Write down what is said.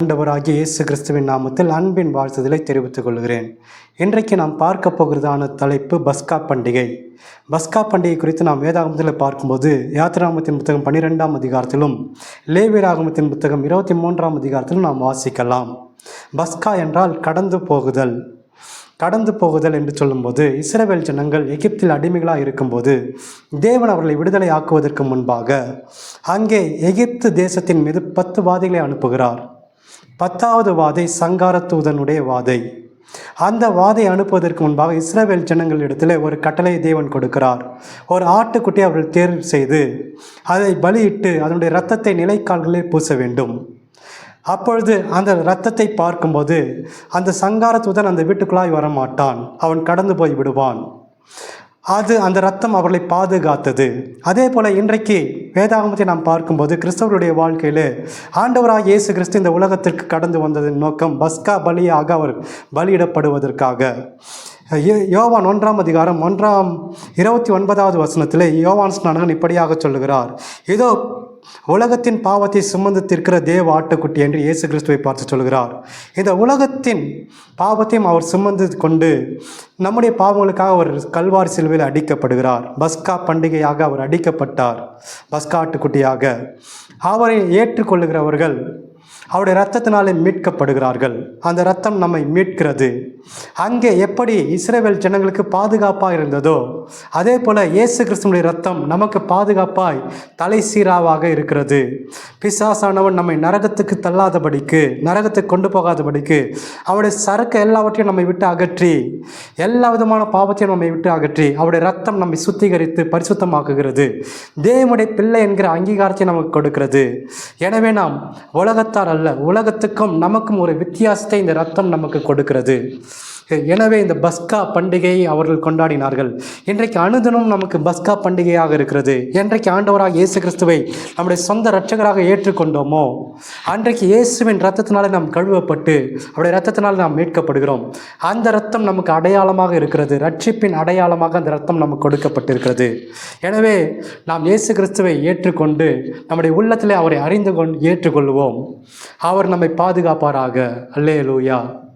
ஆண்டவராகிய இயேசு கிறிஸ்துவின் நாமத்தில் அன்பின் வாழ்த்துதலை தெரிவித்துக் கொள்கிறேன். இன்றைக்கு நாம் பார்க்க போகிறதான தலைப்பு பஸ்கா பண்டிகை. பஸ்கா பண்டிகை குறித்து நாம் வேதாகமத்தில் பார்க்கும்போது யாத்திராகமத்தின் புத்தகம் 12ஆம் அதிகாரத்திலும் லேவியராகமத்தின் புத்தகம் 23ஆம் அதிகாரத்திலும் நாம் வாசிக்கலாம். பஸ்கா என்றால் கடந்து போகுதல். கடந்து போகுதல் என்று சொல்லும்போது இஸ்ரவேல் ஜனங்கள் எகிப்தில் அடிமைகளாக இருக்கும்போது தேவன் அவர்களை விடுதலை ஆக்குவதற்கு முன்பாக அங்கே எகிப்து தேசத்தின் மீது 10 வாதைகளை அனுப்புகிறார். 10வது வாதை சங்கார தூதனுடைய வாதை. அந்த வாதை அனுப்புவதற்கு முன்பாக இஸ்ரவேல் ஜனங்களிடத்தில் ஒரு கட்டளையை தேவன் கொடுக்கிறார். ஒரு ஆட்டுக்குட்டி அவர்கள் தேர்வு செய்து அதை பலியிட்டு அதனுடைய இரத்தத்தை நிலைக்கால்களில் பூச வேண்டும். அப்பொழுது அந்த இரத்தத்தை பார்க்கும்போது அந்த சங்கார தூதன் அந்த வீட்டுக்குள்ளாய் வரமாட்டான், அவன் கடந்து போய் விடுவான். அந்த இரத்தம் அவர்களை பாதுகாத்தது. அதே போல் இன்றைக்கு வேதாகமத்தை நாம் பார்க்கும்போது கிறிஸ்தவருடைய வாழ்க்கையில் ஆண்டவராக இயேசு கிறிஸ்து இந்த உலகத்திற்கு கடந்து வந்ததின் நோக்கம் பஸ்கா பலியாக அவர் பலியிடப்படுவதற்காக. யோவான் 1ஆம் அதிகாரம் 29வது வசனத்தில் யோவான் ஸ்நானகன் இப்படியாக சொல்லுகிறார், இதோ உலகத்தின் பாவத்தை சுமந்து தீர்க்கிற தேவ ஆட்டுக்குட்டி என்று இயேசு கிறிஸ்துவை பார்த்து சொல்கிறார். இந்த உலகத்தின் பாவத்தையும் அவர் சுமந்து கொண்டு நம்முடைய பாவங்களுக்காக அவர் கல்வாரி சிலுவையில் அடிக்கப்படுகிறார். பஸ்கா பண்டிகையாக அவர் அடிக்கப்பட்டார். பஸ்கா ஆட்டுக்குட்டியாக அவரை ஏற்றுக்கொள்ளுகிறவர்கள் அவருடைய இரத்தத்தினாலே மீட்கப்படுகிறார்கள். அந்த இரத்தம் நம்மை மீட்கிறது. அங்கே எப்படி இஸ்ரவேல் ஜனங்களுக்கு பாதுகாப்பாக இருந்ததோ அதே போல் இயேசு கிறிஸ்துவினுடைய இரத்தம் நமக்கு பாதுகாப்பாய் தலை சீராவாக இருக்கிறது. பிசாசானவன் நம்மை நரகத்துக்கு தள்ளாதபடிக்கு, நரகத்துக்கு கொண்டு போகாதபடிக்கு அவருடைய சரக்கு எல்லாவற்றையும் நம்மை விட்டு அகற்றி, எல்லா விதமான பாவத்தையும் நம்மை விட்டு அகற்றி அவருடைய இரத்தம் நம்மை சுத்திகரித்து பரிசுத்தமாக்குகிறது. தேவனுடைய பிள்ளை என்கிற அங்கீகாரத்தை நமக்கு கொடுக்கிறது. எனவே நாம் உலகத்தார் அல்ல, உலகத்துக்கும் நமக்கும் ஒரு வித்தியாசத்தை இந்த இரத்தம் நமக்கு கொடுக்கிறது. எனவே இந்த பஸ்கா பண்டிகையை அவர்கள் கொண்டாடினார்கள். இன்றைக்கு அனுதினம் நமக்கு பஸ்கா பண்டிகையாக இருக்கிறது. என்றைக்கு ஆண்டவராக இயேசு கிறிஸ்துவை நம்முடைய சொந்த இரட்சகராக ஏற்றுக்கொண்டோமோ அன்றைக்கு இயேசுவின் இரத்தத்தினாலே நாம் கழுவப்பட்டு அவருடைய இரத்தத்தினால் நாம் மீட்கப்படுகிறோம். அந்த இரத்தம் நமக்கு அடையாளமாக இருக்கிறது. ரட்சிப்பின் அடையாளமாக அந்த இரத்தம் நமக்கு கொடுக்கப்பட்டிருக்கிறது. எனவே நாம் இயேசு கிறிஸ்துவை ஏற்றுக்கொண்டு நம்முடைய உள்ளத்திலே அவரை அறிந்து ஏற்றுக்கொள்வோம். அவர் நம்மை பாதுகாப்பாராக. அல்லேலூயா.